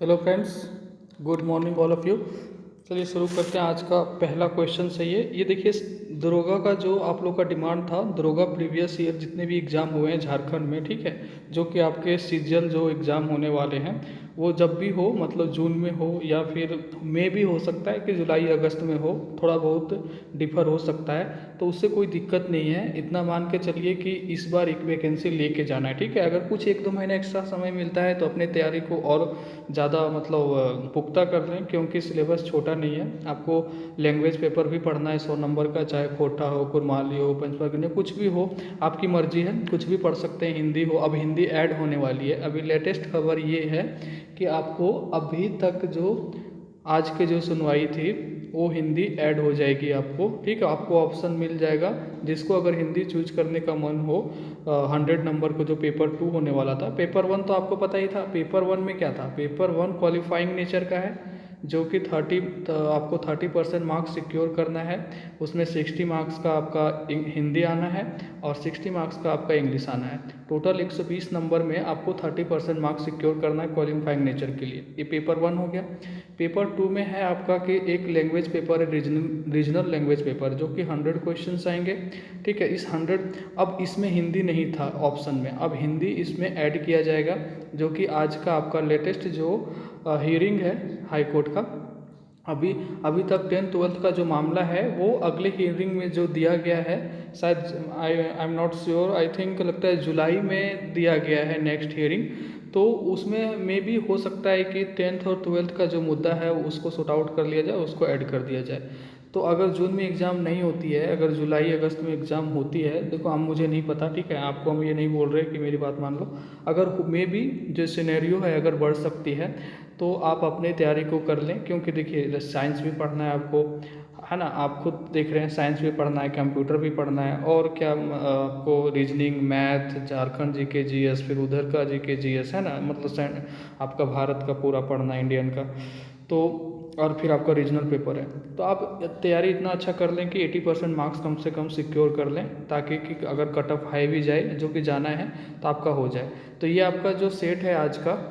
Hello friends, good morning all of you. चलिए शुरू करते हैं। आज का पहला क्वेश्चन सही है। ये देखिए, दरोगा का जो आप लोग का डिमांड था, दरोगा प्रीवियस ईयर जितने भी एग्ज़ाम हुए हैं झारखंड में, ठीक है, जो कि आपके सीजन जो एग्ज़ाम होने वाले हैं वो जब भी हो, मतलब जून में हो या फिर मई भी हो सकता है कि जुलाई अगस्त में हो, थोड़ा बहुत डिफर हो सकता है, तो उससे कोई दिक्कत नहीं है। इतना मान के चलिए कि इस बार एक वैकेंसी लेके जाना है, ठीक है। अगर कुछ एक दो महीने एक्स्ट्रा समय मिलता है तो अपने तैयारी को और ज़्यादा मतलब पुख्ता कर लें, क्योंकि सिलेबस छोटा नहीं है। आपको लैंग्वेज पेपर भी पढ़ना है 100 नंबर का, चाहे खोटा हो, कुरमाली हो, पंचपर्गनी, कुछ भी हो, आपकी मर्जी है, कुछ भी पढ़ सकते हैं। हिंदी हो, अब हिंदी ऐड होने वाली है। अभी लेटेस्ट खबर ये है कि आपको अभी तक जो आज के जो सुनवाई थी वो हिंदी ऐड हो जाएगी आपको, ठीक है। आपको ऑप्शन मिल जाएगा, जिसको अगर हिंदी चूज करने का मन हो, 100 नंबर को जो पेपर 2 होने वाला था। पेपर 1 तो आपको पता ही था। पेपर 1 में क्या था, पेपर 1 क्वालिफाइंग नेचर का है, जो कि 30 आपको 30% मार्क्स सिक्योर करना है। उसमें 60 मार्क्स का आपका हिंदी आना है और 60 मार्क्स का आपका इंग्लिश आना है। टोटल 120 नंबर में आपको 30% मार्क्स सिक्योर करना है क्वालिफाइंग नेचर के लिए। ये पेपर 1 हो गया। पेपर 2 में है आपका कि एक लैंग्वेज पेपर है, रीजनल लैंग्वेज पेपर, जो कि 100 क्वेश्चंस आएंगे, ठीक है। इस 100, अब इसमें हिंदी नहीं था ऑप्शन में, अब हिंदी इसमें ऐड किया जाएगा, जो कि आज का आपका लेटेस्ट जो हियरिंग है हाई कोर्ट का। अभी अभी तक 10th-12th का जो मामला है वो अगले हियरिंग में जो दिया गया है, शायद I am not sure, I think लगता है जुलाई में दिया गया है नेक्स्ट हियरिंग। तो उसमें मे भी हो सकता है कि 10th और 12th का जो मुद्दा है उसको सॉर्ट आउट कर लिया जाए, उसको ऐड कर दिया जाए। तो अगर जून में एग्ज़ाम नहीं होती है, अगर जुलाई अगस्त में एग्ज़ाम होती है, देखो हम, मुझे नहीं पता, ठीक है, आपको हम ये नहीं बोल रहे कि मेरी बात मान लो। अगर मे भी जो सिनेरियो है अगर बढ़ सकती है, तो आप अपनी तैयारी को कर लें, क्योंकि देखिए साइंस भी पढ़ना है आपको, है ना। आप खुद देख रहे हैं, साइंस भी पढ़ना है, कंप्यूटर भी पढ़ना है, और क्या आपको reasoning, math, Jharkhand GK GS, फिर उधर का जीके जीएस, है ना, मतलब आपका भारत का पूरा पढ़ना है, इंडियन का। तो और फिर आपका रीजनल पेपर है। तो आप तैयारी इतना अच्छा कर लें कि 80% मार्क्स कम से कम सिक्योर कर लें, ताकि कि अगर कट ऑफ हाई भी जाए, जो कि जाना है, तो आपका हो जाए। तो ये आपका जो सेट है आज का,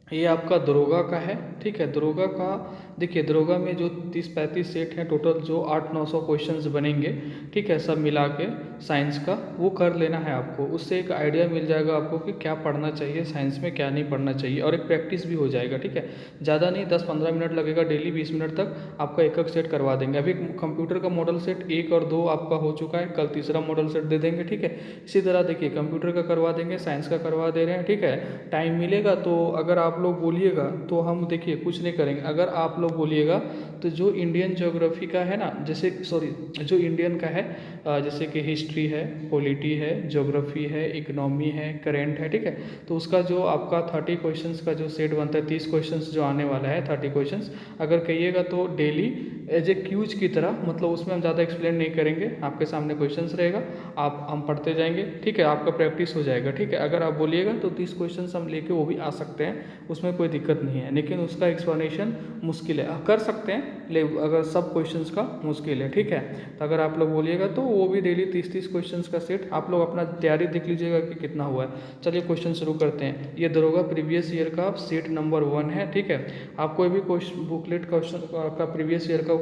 ये आपका दरोगा का है, ठीक है। दरोगा का देखिए, दरोगा में जो 30-35 सेट हैं टोटल, जो 800-900 क्वेश्चंस बनेंगे, ठीक है, सब मिला के साइंस का, वो कर लेना है आपको। उससे एक आइडिया मिल जाएगा आपको कि क्या पढ़ना चाहिए साइंस में, क्या नहीं पढ़ना चाहिए, और एक प्रैक्टिस भी हो जाएगा, ठीक है। ज़्यादा नहीं, 10-15 मिनट लगेगा डेली, 20 मिनट तक आपका एक एक सेट करवा देंगे। अभी कंप्यूटर का मॉडल सेट 1 और 2 आपका हो चुका है, कल तीसरा मॉडल सेट दे देंगे, ठीक है। इसी तरह देखिए, कंप्यूटर का करवा देंगे, साइंस का करवा दे रहे हैं, ठीक है। टाइम मिलेगा तो अगर आप लोग बोलिएगा तो हम देखिए कुछ नहीं करेंगे। अगर आप लोग बोलिएगा तो जो इंडियन ज्योग्राफी का है ना, जैसे सॉरी, जो इंडियन का है, जैसे कि हिस्ट्री है, पॉलिटी है, ज्योग्राफी है, इकोनॉमी है, करेंट है, ठीक है। तो उसका जो आपका 30 क्वेश्चंस का जो सेट बनता है, 30 क्वेश्चंस जो आने वाला है, 30 क्वेश्चंस अगर कहिएगा तो डेली एज ए क्यूज की तरह, मतलब उसमें हम ज़्यादा एक्सप्लेन नहीं करेंगे, आपके सामने क्वेश्चंस रहेगा, आप हम पढ़ते जाएंगे, ठीक है। आपका प्रैक्टिस हो जाएगा, ठीक है। अगर आप बोलिएगा तो 30 क्वेश्चंस हम लेके वो भी आ सकते हैं, उसमें कोई दिक्कत नहीं है, लेकिन उसका एक्सप्लेनेशन मुश्किल है। कर सकते हैं अगर सब क्वेश्चंस का मुश्किल है, ठीक है। तो अगर आप लोग बोलिएगा तो वो भी डेली 30-30 क्वेश्चंस का सेट, आप लोग अपना तैयारी देख लीजिएगा कि कितना हुआ है। चलिए क्वेश्चन शुरू करते हैं। ये दरोगा प्रीवियस ईयर का सेट नंबर 1 है, ठीक है। आप कोई भी क्वेश्चन बुकलेट क्वेश्चन का प्रीवियस ईयर का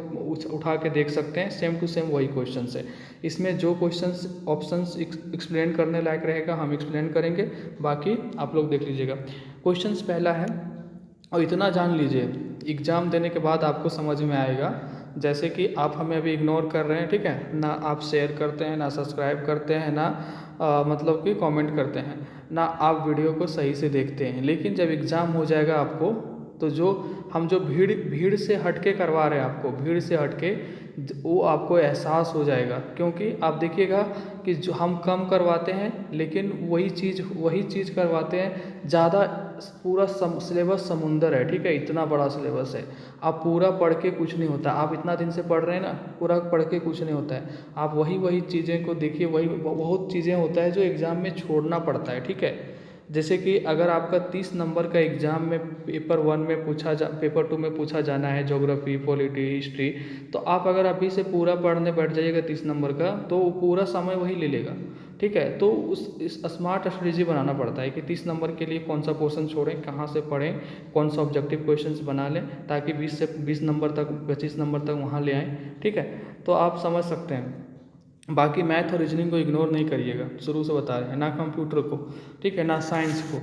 उठा के देख सकते हैं, सेम टू सेम वही क्वेश्चन है। इसमें जो क्वेश्चंस ऑप्शंस एक्सप्लेन करने लायक रहेगा हम एक्सप्लेन करेंगे, बाकी आप लोग देख लीजिएगा। क्वेश्चंस पहला है, और इतना जान लीजिए, एग्ज़ाम देने के बाद आपको समझ में आएगा। जैसे कि आप हमें अभी इग्नोर कर रहे हैं, ठीक है ना, आप शेयर करते हैं ना, सब्सक्राइब करते हैं ना, मतलब कि कमेंट करते हैं ना, आप वीडियो को सही से देखते हैं, लेकिन जब एग्ज़ाम हो जाएगा आपको, तो जो हम जो भीड़ भीड़ से हटके करवा रहे हैं आपको, भीड़ से हटके, वो आपको एहसास हो जाएगा। क्योंकि आप देखिएगा कि जो हम कम करवाते हैं, लेकिन वही चीज़ करवाते हैं ज़्यादा। पूरा सिलेबस समुंदर है, ठीक है, इतना बड़ा सिलेबस है। आप पूरा पढ़ के कुछ नहीं होता, आप इतना दिन से पढ़ रहे हैं ना, पूरा पढ़ के कुछ नहीं होता है। आप वही चीज़ें को देखिए, वही बहुत चीज़ें होता है जो एग्ज़ाम में छोड़ना पड़ता है, ठीक है। जैसे कि अगर आपका 30 नंबर का एग्ज़ाम में पेपर 1 में पेपर 2 में पूछा जाना है, ज्योग्राफी, पॉलिटी, हिस्ट्री, तो आप अगर अभी से पूरा पढ़ने बैठ जाइएगा 30 नंबर का, तो वो पूरा समय वही ले लेगा। ठीक है। तो इस स्मार्ट स्ट्रेटजी बनाना पड़ता है कि 30 नंबर के लिए कौन सा पोर्शन छोड़ें, कहाँ से पढ़ें, कौन सा ऑब्जेक्टिव क्वेश्चंस बना लें, ताकि 20 नंबर तक 25 नंबर तक वहाँ ले आएँ। ठीक है, तो आप समझ सकते हैं। बाकी मैथ और रीजनिंग को इग्नोर नहीं करिएगा, शुरू से बता रहे हैं, ना कंप्यूटर को, ठीक है, ना साइंस को,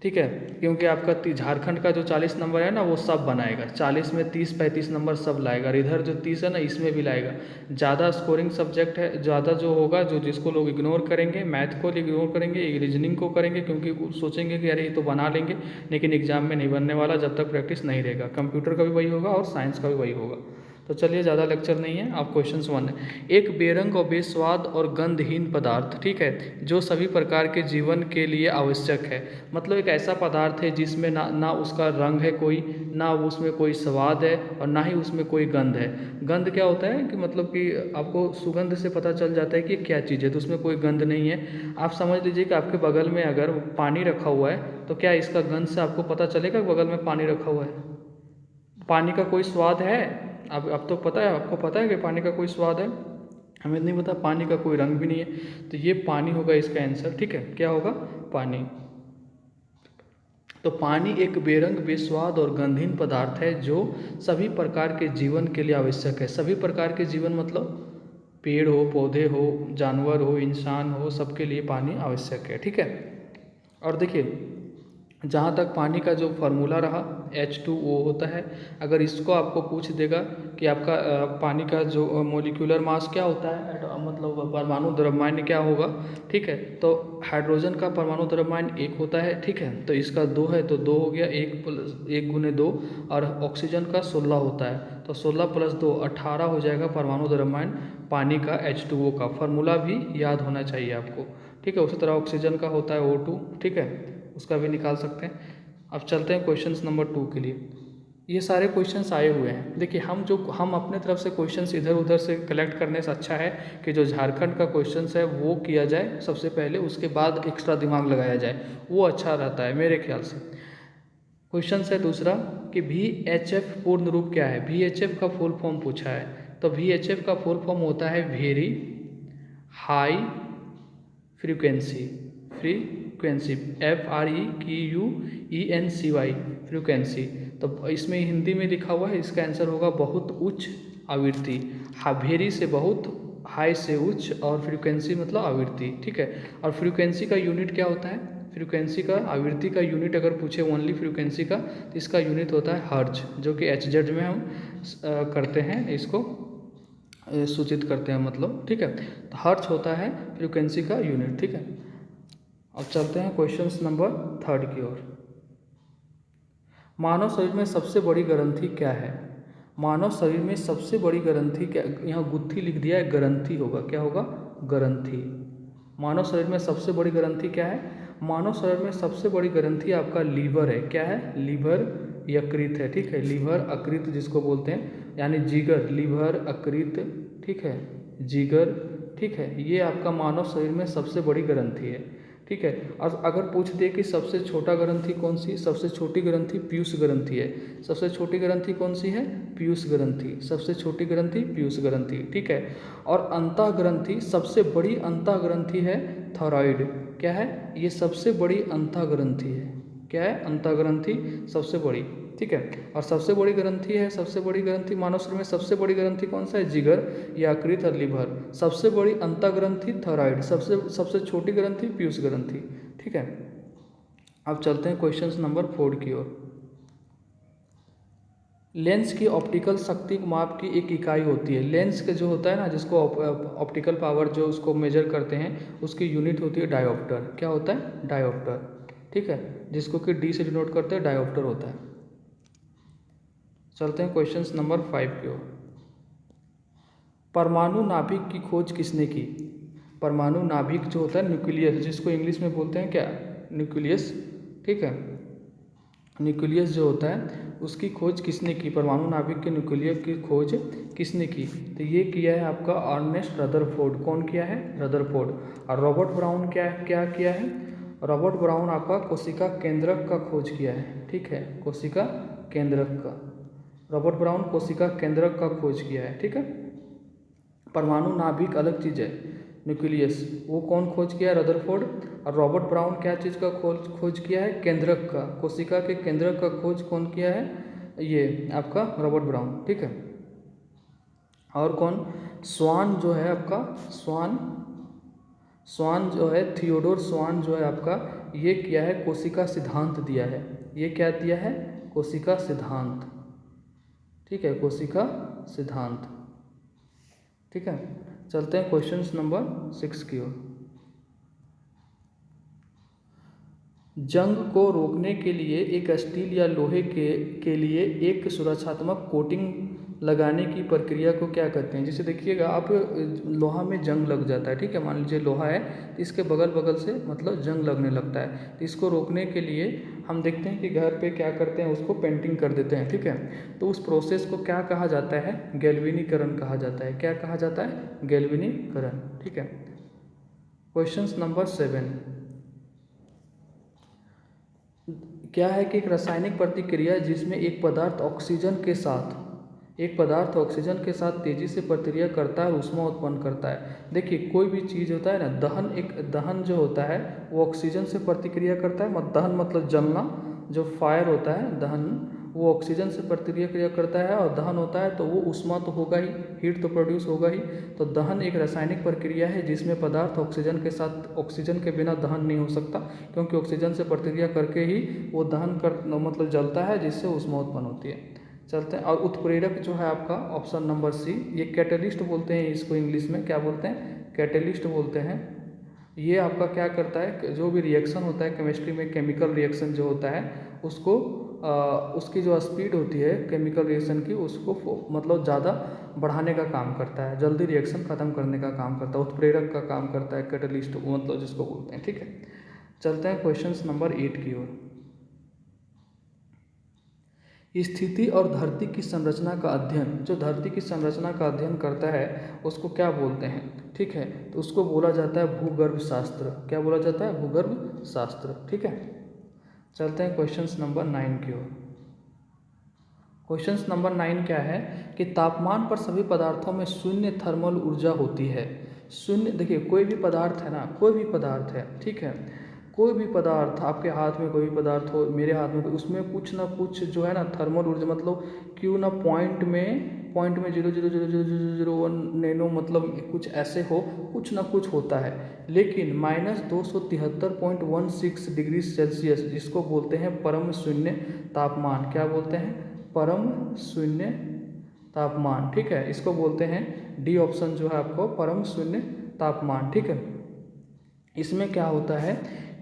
ठीक है, क्योंकि आपका झारखंड का जो 40 नंबर है ना वो सब बनाएगा, 40 में 30-35 नंबर सब लाएगा, और इधर जो 30 है ना इसमें भी लाएगा। ज़्यादा स्कोरिंग सब्जेक्ट है, ज़्यादा जो होगा, जो जिसको लोग इग्नोर करेंगे, मैथ को इग्नोर करेंगे, रीजनिंग को करेंगे, क्योंकि सोचेंगे कि अरे ये तो बना लेंगे, लेकिन एग्जाम में नहीं बनने वाला जब तक प्रैक्टिस नहीं रहेगा। कंप्यूटर का भी वही होगा और साइंस का भी वही होगा। तो चलिए, ज़्यादा लेक्चर नहीं है, आप क्वेश्चन 1 है। एक बेरंग और बेस्वाद और गंधहीन पदार्थ, ठीक है, जो सभी प्रकार के जीवन के लिए आवश्यक है। मतलब एक ऐसा पदार्थ है जिसमें ना उसका रंग है कोई, ना उसमें कोई स्वाद है, और ना ही उसमें कोई गंध है। गंध क्या होता है कि मतलब कि आपको सुगंध से पता चल जाता है कि क्या चीज़ है, तो उसमें कोई गंध नहीं है। आप समझ लीजिए कि आपके बगल में अगर पानी रखा हुआ है, तो क्या इसका गंध से आपको पता चलेगा बगल में पानी रखा हुआ है? पानी का कोई स्वाद है? अब तो पता है, आपको पता है कि पानी का कोई स्वाद है? हमें नहीं पता। पानी का कोई रंग भी नहीं है, तो ये पानी होगा इसका आंसर। ठीक है, क्या होगा? पानी। तो पानी एक बेरंग, बेस्वाद और गंधहीन पदार्थ है जो सभी प्रकार के जीवन के लिए आवश्यक है। सभी प्रकार के जीवन मतलब पेड़ हो, पौधे हो, जानवर हो, इंसान हो, सबके लिए पानी आवश्यक है। ठीक है, और देखिए, जहाँ तक पानी का जो फार्मूला रहा H2O होता है। अगर इसको आपको पूछ देगा कि आपका पानी का जो मोलिकुलर मास क्या होता है, मतलब परमाणु द्रव्यमान क्या होगा, ठीक है, तो हाइड्रोजन का परमाणु द्रव्यमान 1 होता है। ठीक है, तो इसका 2 है, तो 2 हो गया, 1 गुने 2, और ऑक्सीजन का 16 होता है, तो 16 + 2 18 हो जाएगा परमाणु द्रव्यमान पानी का H2O का। फार्मूला भी याद होना चाहिए आपको। ठीक है, उसी तरह ऑक्सीजन का होता है O2, ठीक है, उसका भी निकाल सकते हैं। अब चलते हैं क्वेश्चन नंबर 2 के लिए। ये सारे क्वेश्चंस आए हुए हैं। देखिए, हम अपने तरफ से क्वेश्चंस इधर उधर से कलेक्ट करने से अच्छा है कि जो झारखंड का क्वेश्चंस है वो किया जाए सबसे पहले, उसके बाद एक्स्ट्रा दिमाग लगाया जाए, वो अच्छा रहता है मेरे ख्याल से। क्वेश्चन है दूसरा कि VHF पूर्ण रूप क्या है? VHF का फुल फॉर्म पूछा है, तो VHF का फुल फॉर्म होता है very high frequency. Frequency, FREQUENCY, frequency. तो इसमें हिंदी में लिखा हुआ है, इसका आंसर होगा बहुत उच्च आवृत्ति। वेरी से बहुत, हाई से उच्च, और फ्रीक्वेंसी मतलब आवृत्ति। ठीक है, और फ्रीक्वेंसी का यूनिट क्या होता है? फ्रीक्वेंसी का, आवृत्ति का यूनिट अगर पूछे ओनली फ्रीक्वेंसी का, तो इसका यूनिट होता है हर्ज, जो कि HZ में हम करते हैं, इसको सूचित करते हैं मतलब। ठीक है, तो हर्ज होता है फ्रीक्वेंसी का यूनिट। ठीक है, अब चलते हैं क्वेश्चन नंबर 3 की ओर। मानव शरीर में सबसे बड़ी ग्रंथि क्या है? मानव शरीर में सबसे बड़ी ग्रंथि क्या? यहाँ गुत्थी लिख दिया है, ग्रंथि होगा, क्या होगा? ग्रंथि। मानव शरीर में सबसे बड़ी ग्रंथि क्या है? मानव शरीर में सबसे बड़ी ग्रंथि आपका लीवर है। क्या है? लीवर यकृत है। ठीक है, लीवर अकृत जिसको बोलते हैं, यानी जिगर, लीवर अकृत, ठीक है, जिगर। ठीक है, ये आपका मानव शरीर में सबसे बड़ी ग्रंथि है। ठीक है, और अगर पूछ दे कि सबसे छोटा ग्रंथि कौन सी? सबसे छोटी ग्रंथि पीयूष ग्रंथि है। सबसे छोटी ग्रंथि कौन सी है? पीयूष ग्रंथि। सबसे छोटी ग्रंथि पीयूष ग्रंथि। ठीक है, और अंतः ग्रंथि, सबसे बड़ी अंतः ग्रंथि है थायराइड। क्या है? ये सबसे बड़ी अंतः ग्रंथि है। क्या है? अंतः ग्रंथि सबसे बड़ी। ठीक है, और सबसे बड़ी ग्रंथि है, सबसे बड़ी ग्रंथि मानव शरीर में सबसे बड़ी ग्रंथि कौन सा है? जिगर या यकृत और लीवर। सबसे बड़ी अंतः ग्रंथि थायराइड, सबसे छोटी ग्रंथि पीयूष ग्रंथि। ठीक है, अब चलते हैं क्वेश्चन नंबर 4 की ओर। लेंस की ऑप्टिकल शक्ति माप की एक इकाई होती है। लेंस का जो होता है ना, जिसको ऑप्टिकल पावर जो उसको मेजर करते हैं, उसकी यूनिट होती है डायोप्टर। क्या होता है? डायोप्टर। ठीक है, जिसको कि D से डिनोट करते हैं, डायोप्टर होता है। चलते हैं क्वेश्चन नंबर 5 की ओर। परमाणु नाभिक की खोज किसने की? परमाणु नाभिक जो होता है, न्यूक्लियस, जिसको इंग्लिश में बोलते हैं क्या? न्यूक्लियस। ठीक है, न्यूक्लियस जो होता है उसकी खोज किसने की? परमाणु नाभिक के न्यूक्लियस की खोज किसने की? तो ये किया है आपका अर्नेस्ट रदरफोर्ड। कौन किया है? रदरफोर्ड। और रॉबर्ट ब्राउन क्या किया है? रॉबर्ट ब्राउन आपका कोशिका केंद्रक का खोज किया है। ठीक है, कोशिका केंद्रक का, रॉबर्ट ब्राउन कोशिका केंद्रक का खोज किया है। ठीक है, परमाणु नाभिक अलग चीज़ है, न्यूक्लियस, वो कौन खोज किया? रदरफोर्ड। और रॉबर्ट ब्राउन क्या चीज़ का खोज किया है? केंद्रक का, कोशिका के केंद्रक का खोज कौन किया है? ये आपका रॉबर्ट ब्राउन, ठीक है। और कौन? स्वान जो है आपका, स्वान जो है, थियोडोर स्वान जो है आपका, ये किया है कोशिका सिद्धांत दिया है। ये क्या दिया है? कोशिका सिद्धांत, ठीक है, कोशिका सिद्धांत, ठीक है। चलते हैं क्वेश्चन नंबर 6 की ओर। जंग को रोकने के लिए एक स्टील या लोहे के लिए एक सुरक्षात्मक कोटिंग लगाने की प्रक्रिया को क्या कहते हैं? जैसे देखिएगा आप, लोहा में जंग लग जाता है, ठीक है, मान लीजिए लोहा है तो इसके बगल बगल से मतलब जंग लगने लगता है, तो इसको रोकने के लिए हम देखते हैं कि घर पे क्या करते हैं, उसको पेंटिंग कर देते हैं, ठीक है। तो उस प्रोसेस को क्या कहा जाता है? गैल्वेनीकरण कहा जाता है। क्या कहा जाता है? गैल्वेनीकरण, ठीक है। क्वेश्चन नंबर 7, क्या है कि एक रासायनिक प्रतिक्रिया जिसमें एक पदार्थ ऑक्सीजन के साथ तेजी से प्रतिक्रिया करता है और ऊष्मा उत्पन्न करता है। देखिए कोई भी चीज़ होता है ना, दहन जो होता है वो ऑक्सीजन से प्रतिक्रिया करता है, दहन मतलब जलना, जो फायर होता है दहन, वो ऑक्सीजन से प्रतिक्रिया करता है, और दहन होता है तो वो ऊष्मा तो होगा ही, हीट तो प्रोड्यूस होगा ही। तो दहन एक रासायनिक प्रक्रिया है जिसमें पदार्थ ऑक्सीजन के बिना दहन नहीं हो सकता, क्योंकि ऑक्सीजन से प्रतिक्रिया करके ही वो मतलब जलता है, जिससे ऊष्मा उत्पन्न होती है। चलते हैं। और उत्प्रेरक जो है आपका ऑप्शन नंबर सी, ये कैटलिस्ट बोलते हैं इसको, इंग्लिश में क्या बोलते हैं? कैटलिस्ट बोलते हैं। ये आपका क्या करता है, जो भी रिएक्शन होता है केमिस्ट्री में, केमिकल रिएक्शन जो होता है उसको उसकी जो स्पीड होती है केमिकल रिएक्शन की, उसको मतलब ज़्यादा बढ़ाने का काम करता है, जल्दी रिएक्शन ख़त्म करने का काम करता है, उत्प्रेरक का काम करता है कैटलिस्ट, मतलब जिसको बोलते हैं, ठीक है। चलते हैं क्वेश्चन नंबर 8 की ओर। स्थिति और धरती की संरचना का अध्ययन, जो धरती की संरचना का अध्ययन करता है उसको क्या बोलते हैं? ठीक है, तो उसको बोला जाता है भूगर्भ शास्त्र। क्या बोला जाता है? भूगर्भ शास्त्र, ठीक है। चलते हैं क्वेश्चन नंबर 9 की ओर। क्वेश्चन नंबर 9 क्या है कि तापमान पर सभी पदार्थों में शून्य थर्मल ऊर्जा होती है। शून्य, देखिए कोई भी पदार्थ है ना, कोई भी पदार्थ है, ठीक है, कोई भी पदार्थ, आपके हाथ में कोई भी पदार्थ हो, मेरे हाथ में, उसमें कुछ ना कुछ जो है ना थर्मल ऊर्जा, मतलब क्यों ना पॉइंट में 0.0000001 नैनो मतलब कुछ ऐसे हो, कुछ ना कुछ होता है। लेकिन -273.16 डिग्री सेल्सियस, जिसको बोलते हैं परम शून्य तापमान। क्या बोलते हैं? परम शून्य तापमान, ठीक है, इसको बोलते हैं, डी ऑप्शन जो है आपको, परम शून्य तापमान, ठीक है। इसमें क्या होता है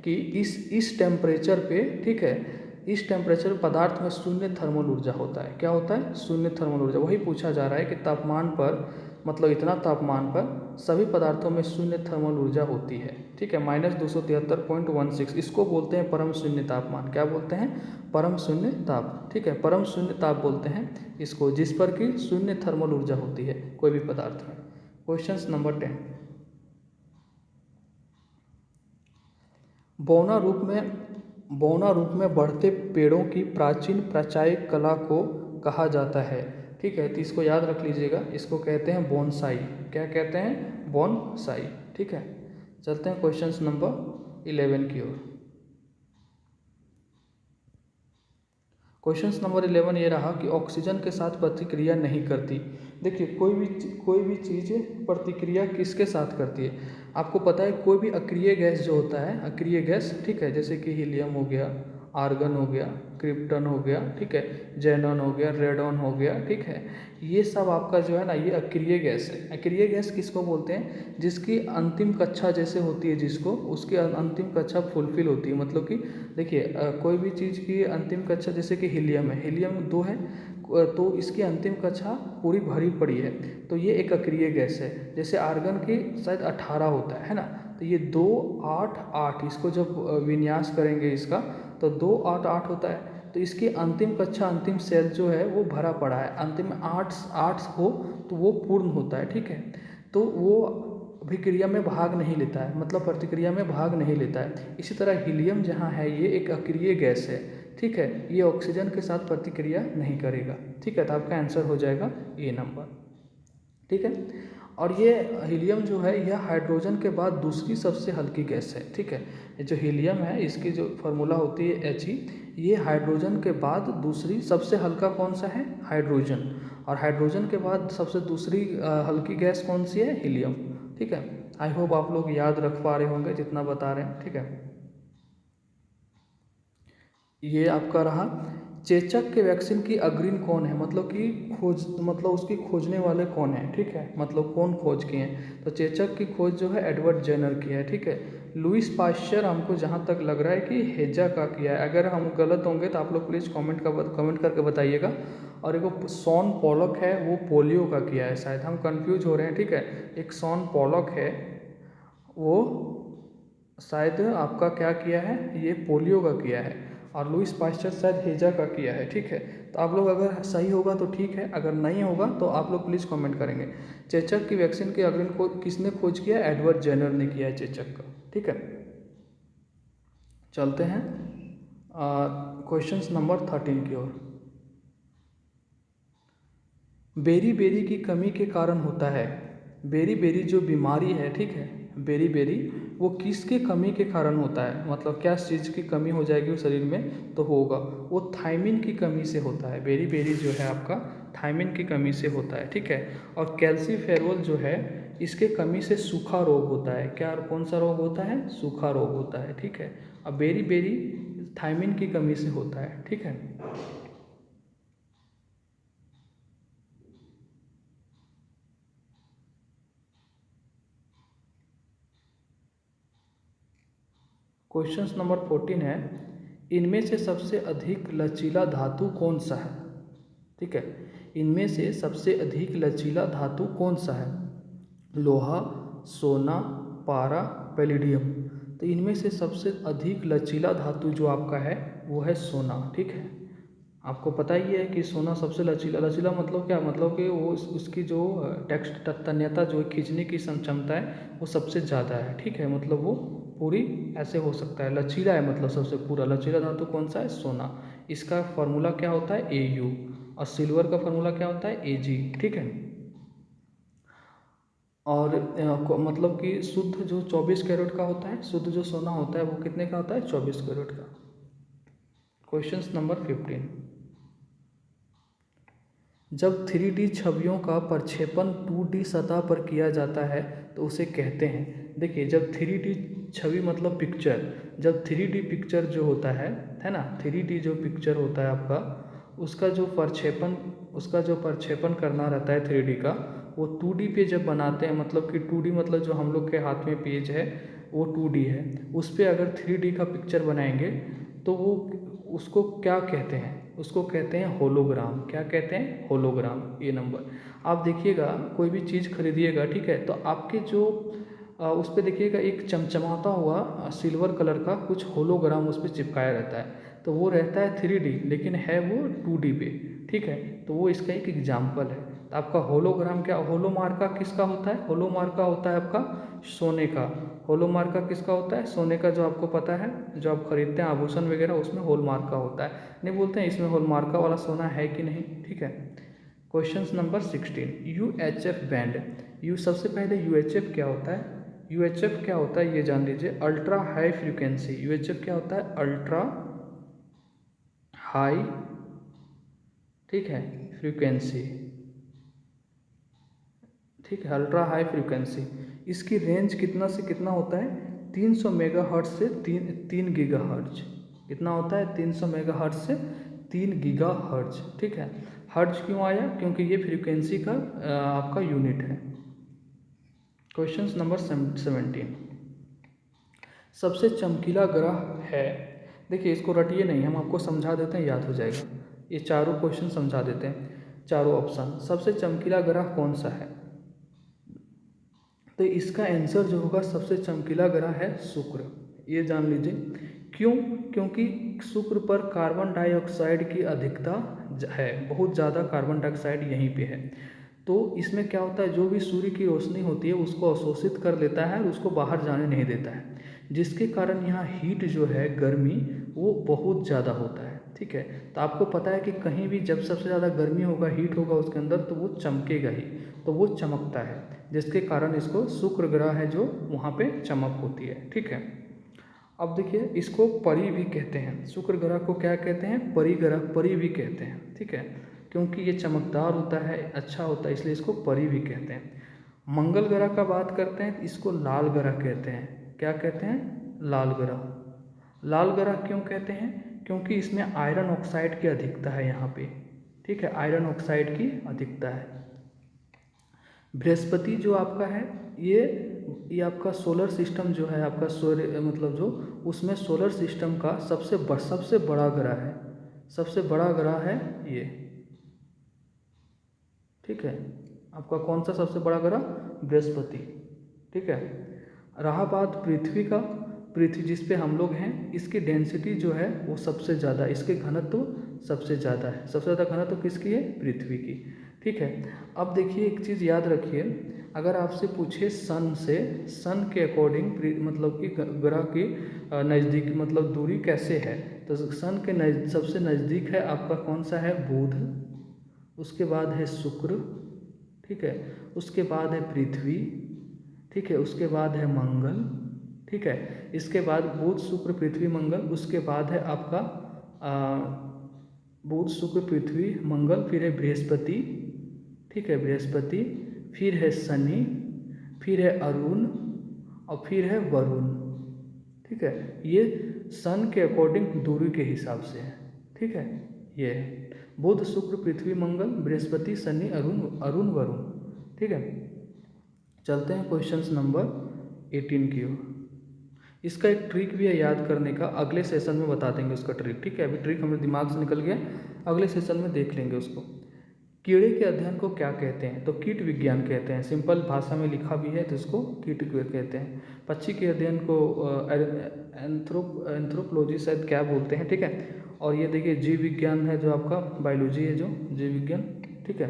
कि इस टेम्परेचर पे, ठीक है, इस टेम्परेचर पदार्थ में शून्य थर्मल ऊर्जा होता है। क्या होता है? शून्य थर्मल ऊर्जा। वही पूछा जा रहा है कि तापमान पर, मतलब इतना तापमान पर सभी पदार्थों में शून्य थर्मल ऊर्जा होती है, ठीक है, -273.16, इसको बोलते हैं परम शून्य तापमान। क्या बोलते हैं? परम शून्य ताप, ठीक है, परम शून्य ताप बोलते हैं इसको, जिस पर कि शून्य थर्मल ऊर्जा होती है कोई भी पदार्थ में। क्वेश्चन नंबर 10, बौना रूप में बढ़ते पेड़ों की प्राचीन प्राचायिक कला को कहा जाता है, ठीक है, तो इसको याद रख लीजिएगा, इसको कहते हैं बोनसाई। क्या कहते हैं? बोनसाई, ठीक है। चलते हैं क्वेश्चन नंबर 11 की ओर। क्वेश्चन नंबर 11 ये रहा कि ऑक्सीजन के साथ प्रतिक्रिया नहीं करती। देखिए कोई भी चीज़ प्रतिक्रिया किसके साथ करती है? आपको पता है कोई भी अक्रिय गैस जो होता है, अक्रिय गैस, ठीक है, जैसे कि हीलियम हो गया, आर्गन हो गया, क्रिप्टन हो गया, ठीक है, जेनॉन हो गया, रेडॉन हो गया, ठीक है, ये सब आपका जो है ना, ये अक्रिय गैस है। अक्रिय गैस किसको बोलते हैं? जिसकी अंतिम कक्षा जैसे होती है, जिसको उसकी अंतिम कक्षा फुलफिल होती है, मतलब कि देखिए कोई भी चीज़ की अंतिम कक्षा, जैसे कि हीलियम है, हीलियम 2 है, तो इसकी अंतिम कक्षा पूरी भरी पड़ी है, तो ये एक अक्रिय गैस है। जैसे आर्गन की शायद 18 होता है ना, तो ये 2 8 8, इसको जब विन्यास करेंगे इसका, तो 2 8 8 होता है, तो इसकी अंतिम कक्षा, अंतिम सेल जो है वो भरा पड़ा है, अंतिम 8 हो तो वो पूर्ण होता है, ठीक है, तो वो अभिक्रिया में भाग नहीं लेता है, मतलब प्रतिक्रिया में भाग नहीं लेता है। इसी तरह हीलियम जहाँ है ये एक अक्रिय गैस है, ठीक है, ये ऑक्सीजन के साथ प्रतिक्रिया नहीं करेगा, ठीक है, तो आपका आंसर हो जाएगा ये नंबर, ठीक है। और ये हीलियम जो है यह हाइड्रोजन के बाद दूसरी सबसे हल्की गैस है, ठीक है। ये जो हीलियम है इसकी जो फार्मूला होती है He, ये हाइड्रोजन के बाद दूसरी सबसे हल्का कौन सा है, हाइड्रोजन, और हाइड्रोजन के बाद सबसे दूसरी हल्की गैस कौन सी है, हीलियम, ठीक है। आई होप आप लोग याद रख पा रहे होंगे जितना बता रहे हैं, ठीक है। ये आपका रहा। चेचक के वैक्सीन की अग्रणी कौन है, मतलब कि मतलब उसकी खोजने वाले कौन है, ठीक है, मतलब कौन खोज किए हैं। तो चेचक की खोज जो है एडवर्ड जेनर की है, ठीक है। लुईस पाश्चर हमको जहाँ तक लग रहा है कि हेजा का किया है। अगर हम गलत होंगे तो आप लोग प्लीज़ कमेंट करके बताइएगा। और एक सॉन पॉलक है, वो पोलियो का किया है शायद, हम कंफ्यूज हो रहे हैं, ठीक है। एक सॉन पॉलक है, वो शायद आपका क्या किया है, ये पोलियो का किया है, और लुईस पाश्चर शायद हेजा का किया है, ठीक है। तो आप लोग अगर सही होगा तो ठीक है, अगर नहीं होगा तो आप लोग प्लीज़ कमेंट करेंगे। चेचक की वैक्सीन के अग्रणी को किसने खोज किया, एडवर्ड जेनर ने किया है चेचक का, ठीक है। चलते हैं क्वेश्चंस नंबर 13 की ओर। बेरी बेरी की कमी के कारण होता है, बेरी बेरी जो बीमारी है, ठीक है, बेरी बेरी वो किसके कमी के कारण होता है, मतलब क्या चीज़ की कमी हो जाएगी उस शरीर में तो होगा, वो थायमिन की कमी से होता है। बेरी बेरी जो है आपका थायमिन की कमी से होता है, ठीक है। और कैल्सीफेरोल जो है इसके कमी से सूखा रोग होता है। क्या, कौन सा रोग होता है, सूखा रोग होता है, ठीक है। अब बेरी बेरी थायमिन की कमी से होता है, ठीक है। क्वेश्चन नंबर 14 है, इनमें से सबसे अधिक लचीला धातु कौन सा है, ठीक है। इनमें से सबसे अधिक लचीला धातु कौन सा है, लोहा, सोना, पारा, पैलिडियम। तो इनमें से सबसे अधिक लचीला धातु जो आपका है वो है सोना, ठीक है। आपको पता ही है कि सोना सबसे लचीला, लचीला मतलब क्या, मतलब कि वो उसकी जो टेक्स्ट तन्यता जो खींचने की क्षमता है वो सबसे ज़्यादा है, ठीक है। मतलब वो पूरी ऐसे हो सकता है, लचीला है, मतलब सबसे पूरा लचीला धातु कौन सा है, सोना। इसका फार्मूला क्या होता है, Au, और सिल्वर का फार्मूला क्या होता है, Ag, ठीक है। और मतलब कि शुद्ध जो 24 कैरेट का होता है, शुद्ध जो सोना होता है वो कितने का होता है, 24 कैरेट का। क्वेश्चन नंबर 15, जब 3D छवियों का प्रक्षेपण 2D सतह पर किया जाता है तो उसे कहते हैं, देखिए जब 3D छवि मतलब पिक्चर, जब 3D पिक्चर जो होता है ना, 3D जो पिक्चर होता है आपका, उसका जो प्रक्षेपण करना रहता है 3D का, वो 2D पे जब बनाते हैं, मतलब कि 2D मतलब जो हम लोग के हाथ में पेज है वो 2D है, उस पर अगर 3D का पिक्चर बनाएंगे तो वो उसको क्या कहते हैं, उसको कहते हैं होलोग्राम। क्या कहते हैं, होलोग्राम। ये नंबर आप देखिएगा, कोई भी चीज़ खरीदिएगा, ठीक है, तो आपके जो उस पर देखिएगा एक चमचमाता हुआ सिल्वर कलर का कुछ होलोग्राम उस पर चिपकाया रहता है, तो वो रहता है 3D लेकिन है वो 2D पे, ठीक है। तो वो इसका एक एग्जाम्पल है। तो आपका होलोग्राम क्या, होलोमार्का किसका होता है, होलोमार्का होता है आपका सोने का। होलोमार्का किसका होता है, सोने का, जो आपको पता है, जो आप खरीदते हैं आभूषण वगैरह उसमें हॉलमार्का होता है, नहीं बोलते हैं इसमें हॉलमार्का वाला सोना है कि नहीं, ठीक है। Question number 16, UHF band. सबसे पहले UHF क्या होता है, UHF क्या होता है ये जान लीजिए, अल्ट्रा हाई फ्रीक्वेंसी। UHF क्या होता है, अल्ट्रा हाई, ठीक है, फ्रीक्वेंसी, ठीक है, अल्ट्रा हाई फ्रीक्वेंसी। इसकी रेंज कितना से कितना होता है, 300 मेगाहर्ट्ज से 3 गीगाहर्ट्ज। कितना होता है, 300 मेगाहर्ट्ज से 3 गीगाहर्ट्ज, ठीक है। हर्ट्ज क्यों आया, क्योंकि ये फ्रीक्वेंसी का आपका यूनिट है। क्वेश्चन नंबर 17, सबसे चमकीला ग्रह है, देखिए इसको रटिए नहीं, हम आपको समझा देते हैं, याद हो जाएगा। ये चारों क्वेश्चन समझा देते हैं, चारों ऑप्शन। सबसे चमकीला ग्रह कौन सा है, तो इसका आंसर जो होगा, सबसे चमकीला ग्रह है शुक्र। ये जान लीजिए क्यों, क्योंकि शुक्र पर कार्बन डाइऑक्साइड की अधिकता है, बहुत ज़्यादा कार्बन डाइऑक्साइड यहीं पे है। तो इसमें क्या होता है, जो भी सूर्य की रोशनी होती है उसको अवशोषित कर लेता है और उसको बाहर जाने नहीं देता है, जिसके कारण यहाँ हीट जो है, गर्मी, वो बहुत ज़्यादा होता है, ठीक है। तो आपको पता है कि कहीं भी जब सबसे ज़्यादा गर्मी होगा, हीट होगा उसके अंदर, तो वो चमकेगा ही, तो वो चमकता है, जिसके कारण इसको शुक्र ग्रह है जो वहाँ पे चमक होती है। ठीक है। अब देखिए इसको परी भी कहते हैं, शुक्र ग्रह को क्या कहते हैं, परी ग्रह, परी भी कहते हैं। ठीक है, क्योंकि ये चमकदार होता है, अच्छा होता है, इसलिए इसको परी भी कहते हैं। मंगल ग्रह का बात करते हैं, इसको लाल ग्रह कहते हैं। क्या कहते हैं, लाल ग्रह। लाल ग्रह क्यों कहते हैं, क्योंकि इसमें आयरन ऑक्साइड की अधिकता है यहाँ पे। ठीक है, आयरन ऑक्साइड की अधिकता है। बृहस्पति जो आपका है, ये आपका सोलर सिस्टम जो है आपका, सूर्य मतलब जो, उसमें सोलर सिस्टम का सबसे बड़ा ग्रह है, सबसे बड़ा ग्रह है ये। ठीक है, आपका कौन सा सबसे बड़ा ग्रह, बृहस्पति। ठीक है। रहा बात पृथ्वी का, पृथ्वी जिस पे हम लोग हैं, इसकी डेंसिटी जो है वो सबसे ज़्यादा, इसके घनत्व तो सबसे ज़्यादा है, सबसे ज़्यादा घनत्व तो किसकी है, पृथ्वी की। ठीक है। अब देखिए एक चीज़ याद रखिए, अगर आपसे पूछे सन से, सन के अकॉर्डिंग मतलब कि ग्रह की नज़दीक मतलब दूरी कैसे है, तो सन के सबसे नज़दीक है आपका कौन सा है, बुध, उसके बाद है शुक्र। ठीक है, उसके बाद है पृथ्वी। ठीक है, उसके बाद है मंगल। ठीक है, इसके बाद बुध शुक्र पृथ्वी मंगल, उसके बाद है आपका बुध शुक्र पृथ्वी मंगल, फिर है बृहस्पति। ठीक है, बृहस्पति, फिर है शनि, फिर है अरुण और फिर है वरुण। ठीक है, ये सन के अकॉर्डिंग दूरी के हिसाब से है। ठीक है, ये है बुध शुक्र पृथ्वी मंगल बृहस्पति शनि अरुण वरुण। ठीक है, चलते हैं क्वेश्चन नंबर 18 की ओर। इसका एक ट्रिक भी है याद करने का, अगले सेशन में बता देंगे उसका ट्रिक। ठीक है, अभी ट्रिक हमारे दिमाग से निकल गया, अगले सेशन में देख लेंगे उसको। कीड़े के अध्ययन को क्या कहते हैं, तो कीट विज्ञान कहते हैं, सिंपल भाषा में लिखा भी है तो इसको कीट कहते हैं। पक्षी के अध्ययन को एंथ्रोपोलॉजी शायद क्या बोलते हैं। ठीक है, और ये देखिए जीव विज्ञान है जो आपका, बायोलॉजी है जो जीव विज्ञान। ठीक है,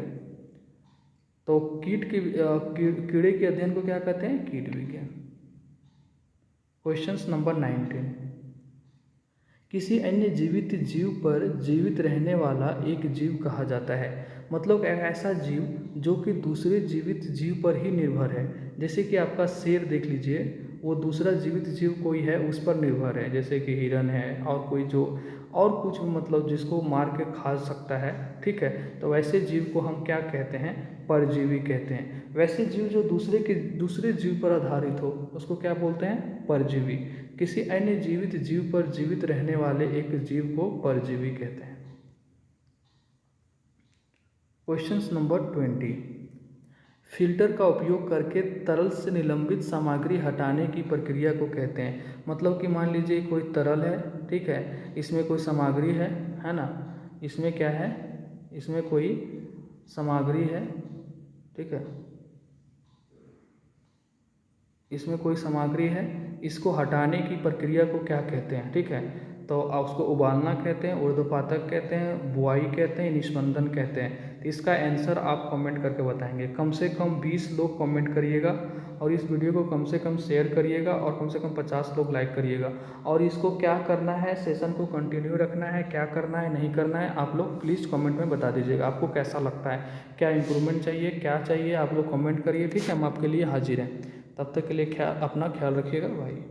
तो कीड़े के अध्ययन को क्या कहते हैं, कीट विज्ञान। क्वेश्चन नंबर 19, किसी अन्य जीवित जीव पर जीवित रहने वाला एक जीव कहा जाता है, मतलब ऐसा जीव जो कि दूसरे जीवित जीव पर ही निर्भर है। जैसे कि आपका शेर देख लीजिए, वो दूसरा जीवित जीव कोई है उस पर निर्भर है, जैसे कि हिरन है और कोई जो और कुछ मतलब जिसको मार के खा सकता है। ठीक है, तो वैसे जीव को हम क्या कहते हैं, परजीवी कहते हैं। वैसे जीव जो दूसरे जीव पर आधारित हो उसको क्या बोलते हैं, परजीवी। किसी अन्य जीवित जीव पर जीवित रहने वाले एक जीव को परजीवी कहते हैं। क्वेश्चन नंबर 20, फिल्टर का उपयोग करके तरल से निलंबित सामग्री हटाने की प्रक्रिया को कहते हैं। मतलब कि मान लीजिए कोई तरल है, ठीक है, इसमें कोई सामग्री है ना, इसमें क्या है, इसमें कोई सामग्री है। ठीक है, इसमें कोई सामग्री है, इसको हटाने की प्रक्रिया को क्या कहते हैं। ठीक है, तो उसको उबालना कहते हैं, ऊर्ध्वपातक कहते हैं, बुआई कहते हैं, निस्पंदन कहते हैं। तो इसका आंसर आप कमेंट करके बताएंगे। कम से कम 20 लोग कमेंट करिएगा और इस वीडियो को कम से कम शेयर करिएगा और कम से कम 50 लोग लाइक करिएगा। और इसको क्या करना है, सेशन को कंटिन्यू रखना है, क्या करना है नहीं करना है, आप लोग प्लीज़ कमेंट में बता दीजिएगा। आपको कैसा लगता है, क्या इम्प्रूवमेंट चाहिए, क्या चाहिए, आप लोग कमेंट करिए। ठीक है, हम आपके लिए हाजिर हैं। तब तक के लिए अपना ख्याल रखिएगा भाई।